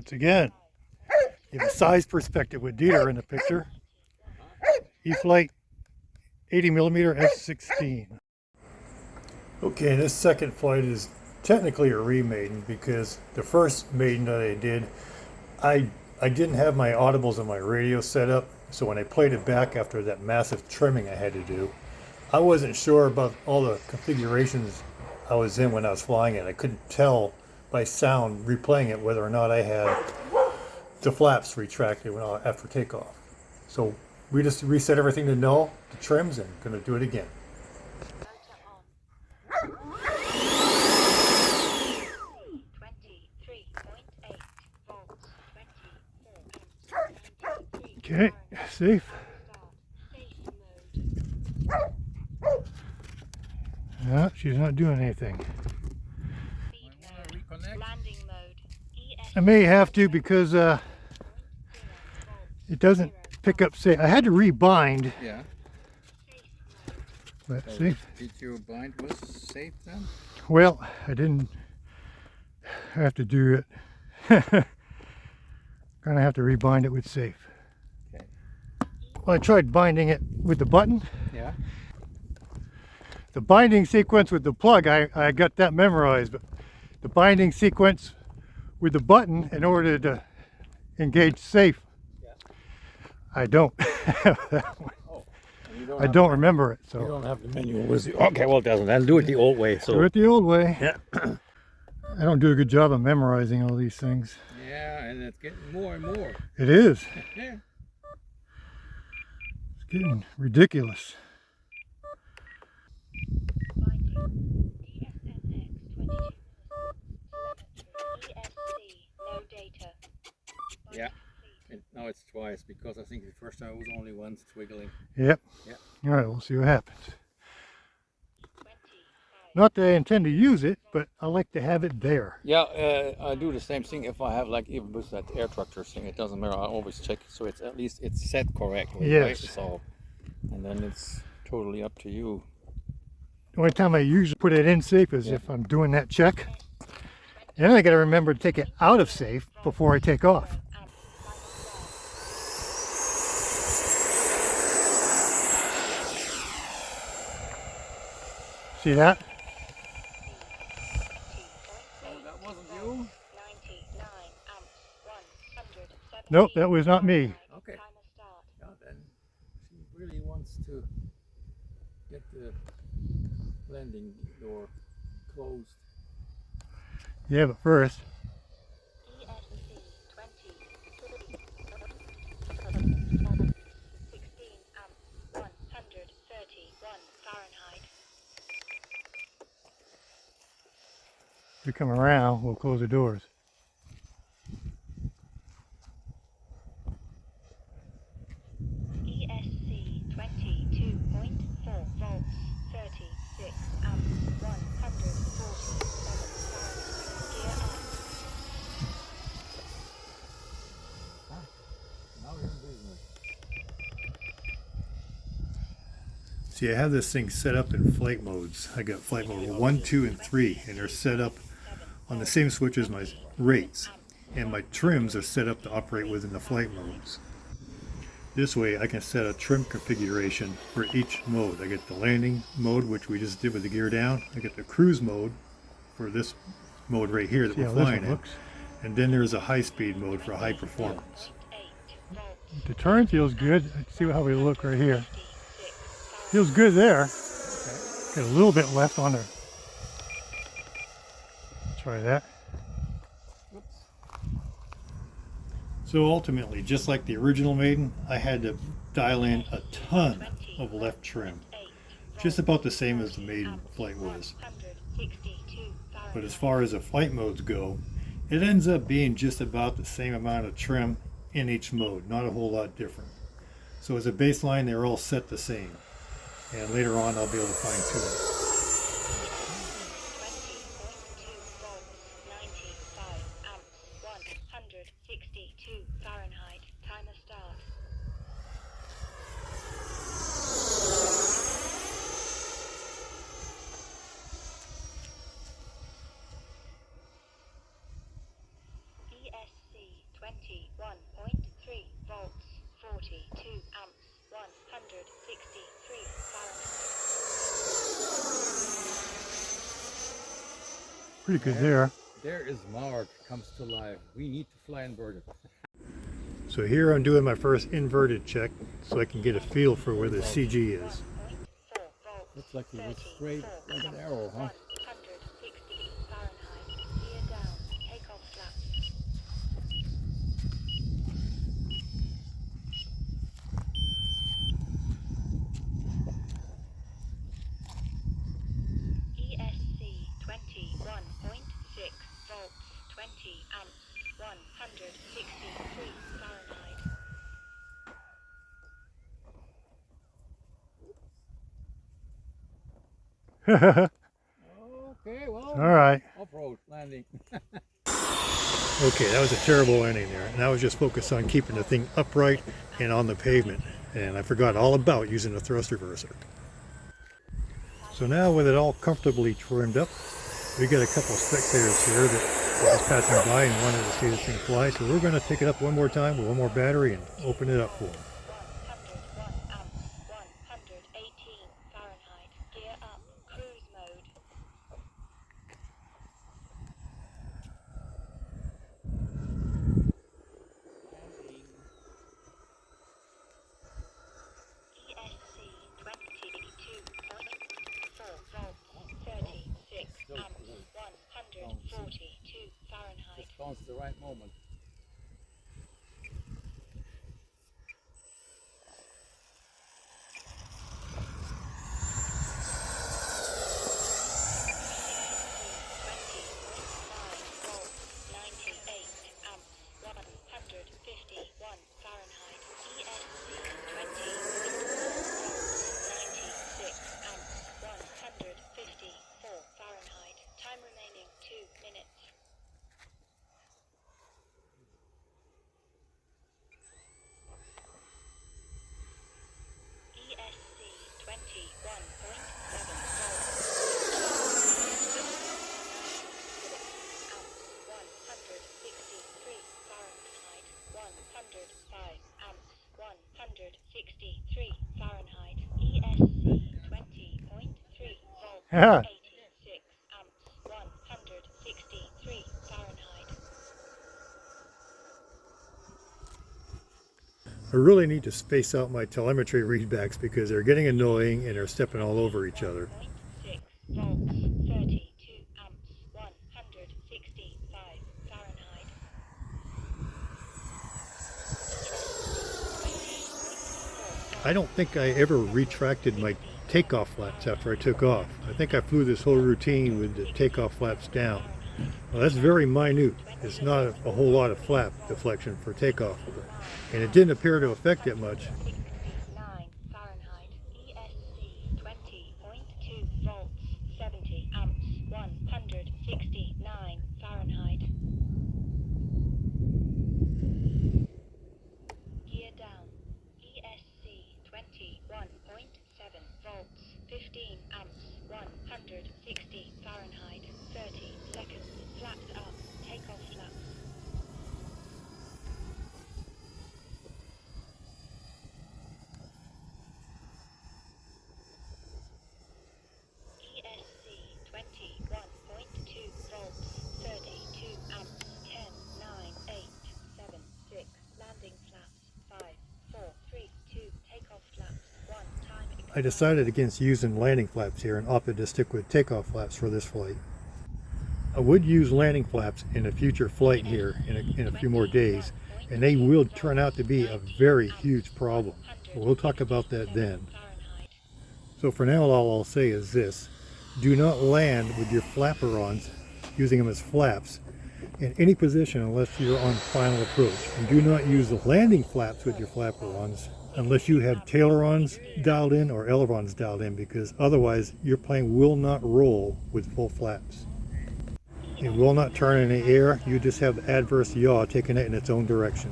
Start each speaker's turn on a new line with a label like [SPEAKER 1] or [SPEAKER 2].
[SPEAKER 1] Once again, you have a size perspective with Dieter in the picture. E-Flite 80mm F-16. Okay, this second flight is technically a re-maiden because the first maiden that I did, I didn't have my audibles and my radio set up, so when I played it back after that massive trimming I had to do, I wasn't sure about all the configurations I was in when I was flying it. I couldn't tell by sound replaying it whether or not I had the flaps retracted after takeoff. So we just reset everything to null, the trims, and going to do it again. Okay, safe. No, she's not doing anything. I may have to because it doesn't pick up safe. I had to rebind.
[SPEAKER 2] Yeah.
[SPEAKER 1] But
[SPEAKER 2] So
[SPEAKER 1] see?
[SPEAKER 2] did your bind was safe then?
[SPEAKER 1] Well, I didn't have to do it. Gonna have to rebind it with safe.
[SPEAKER 2] Okay.
[SPEAKER 1] Well, I tried binding it with the button.
[SPEAKER 2] Yeah.
[SPEAKER 1] The binding sequence with the plug, I got that memorized, but the binding sequence with the button in order to engage safe, yeah. I don't have that one.
[SPEAKER 2] Oh,
[SPEAKER 1] I don't remember it. So
[SPEAKER 2] you don't have the manual with you. Okay, well, it doesn't. I'll do it the old way. So
[SPEAKER 1] do it the old way.
[SPEAKER 2] Yeah.
[SPEAKER 1] I don't do a good job of memorizing all these things.
[SPEAKER 2] Yeah, and it's getting more and more.
[SPEAKER 1] It is.
[SPEAKER 2] Yeah.
[SPEAKER 1] It's getting ridiculous.
[SPEAKER 2] Yeah. And now it's twice because I think the first time it was only once twiggling.
[SPEAKER 1] Yep.
[SPEAKER 2] Yeah.
[SPEAKER 1] All right, we'll see what happens. Not that I intend to use it, but I like to have it there.
[SPEAKER 2] Yeah, I do the same thing if I have like even with that air tractor thing. It doesn't matter. I always check so it's at least it's set correctly.
[SPEAKER 1] Yes.
[SPEAKER 2] Right? So, and then it's totally up to you.
[SPEAKER 1] The only time I usually put it in safe is if I'm doing that check. And then I got to remember to take it out of safe before I take off. See that?
[SPEAKER 2] Oh, that wasn't you?
[SPEAKER 1] Nope, that was not me.
[SPEAKER 2] Okay. Yeah, then she really wants to get the landing door closed.
[SPEAKER 1] Yeah, but first. If we come around, we'll close the doors.
[SPEAKER 3] ESC 22.4 volts, 36 amps, 147 Fahrenheit. Gear up.
[SPEAKER 2] Now you're in business.
[SPEAKER 1] See, I have this thing set up in flight modes. I got flight mode 1, 2, and 3, and they're set up on the same switch as my rates. And my trims are set up to operate within the flight modes. This way I can set a trim configuration for each mode. I get the landing mode, which we just did with the gear down. I get the cruise mode for this mode right here that we're flying in. And then there's a high-speed mode for high performance. The turn feels good. Let's see how we look right here. Feels good there. Got a little bit left on there. Try that. So ultimately, just like the original Maiden, I had to dial in a ton of left trim. Just about the same as the Maiden flight was. But as far as the flight modes go, it ends up being just about the same amount of trim in each mode, not a whole lot different. So as a baseline, they're all set the same. And later on, I'll be able to fine tune it.
[SPEAKER 3] Fahrenheit. Timer start. ESC 21.3 volts, 42 amps, 163 Fahrenheit.
[SPEAKER 1] Pretty good there.
[SPEAKER 2] There is Mark, comes to life. We need to fly inverted.
[SPEAKER 1] So here I'm doing my first inverted check so I can get a feel for where the CG is.
[SPEAKER 3] 1.4 volts,
[SPEAKER 2] Looks like he was straight like an arrow, huh?
[SPEAKER 3] 160 Fahrenheit. Gear down. Takeoff flaps. ESC 21.6 volts, 20 amps, 163 Fahrenheit.
[SPEAKER 2] Okay, well,
[SPEAKER 1] All right.
[SPEAKER 2] off-road landing.
[SPEAKER 1] Okay, that was a terrible landing there. And I was just focused on keeping the thing upright and on the pavement. And I forgot all about using the thrust reverser. So now with it all comfortably trimmed up, we got a couple spectators here that were just passing by and wanted to see this thing fly. So we're going to take it up one more time with one more battery and open it up for them.
[SPEAKER 3] 101 amps, 118 Fahrenheit. Gear up. Cruise mode. ESC 22.4 volts, 36 amps, 142 Fahrenheit.
[SPEAKER 2] Just bounce the right moment.
[SPEAKER 3] Time remaining 2 minutes. ESC 21.7 volts. 163 Fahrenheit. 105 amps. 163 Fahrenheit. ESC 20.3 volts.
[SPEAKER 1] Yeah.
[SPEAKER 3] 86 amps. 163 Fahrenheit.
[SPEAKER 1] I really need to space out my telemetry readbacks because they're getting annoying and they're stepping all over each other.
[SPEAKER 3] 6 volts, 32 amps, 165 Fahrenheit.
[SPEAKER 1] I don't think I ever retracted my takeoff flaps after I took off. I think I flew this whole routine with the takeoff flaps down. Well, that's very minute. It's not a whole lot of flap deflection for takeoff. And it didn't appear to affect it much.
[SPEAKER 3] 69 Fahrenheit. ESC 20.2 volts, 70 amps, 169 Fahrenheit. Gear down. ESC 21.7 volts, 15 amps, 160 Fahrenheit. 30 seconds. Flaps up. Takeoff flaps. ESC 21.2 volts, 32 amps, 10, 9, 8, 7, 6, landing flaps, 5, 4, 3, 2, takeoff flaps, 1, time
[SPEAKER 1] I
[SPEAKER 3] expired.
[SPEAKER 1] decided against using landing flaps here and opted to stick with takeoff flaps for this flight. I would use landing flaps in a future flight here in a few more days, and they will turn out to be a very huge problem. We'll talk about that then.
[SPEAKER 3] Fahrenheit.
[SPEAKER 1] So for now, all I'll say is this. Do not land with your flaperons, using them as flaps, in any position unless you're on final approach. And do not use the landing flaps with your flaperons unless you have tailerons dialed in or elevons dialed in, because otherwise your plane will not roll with full flaps. It will not turn in the air. You just have adverse yaw taking it in its own direction.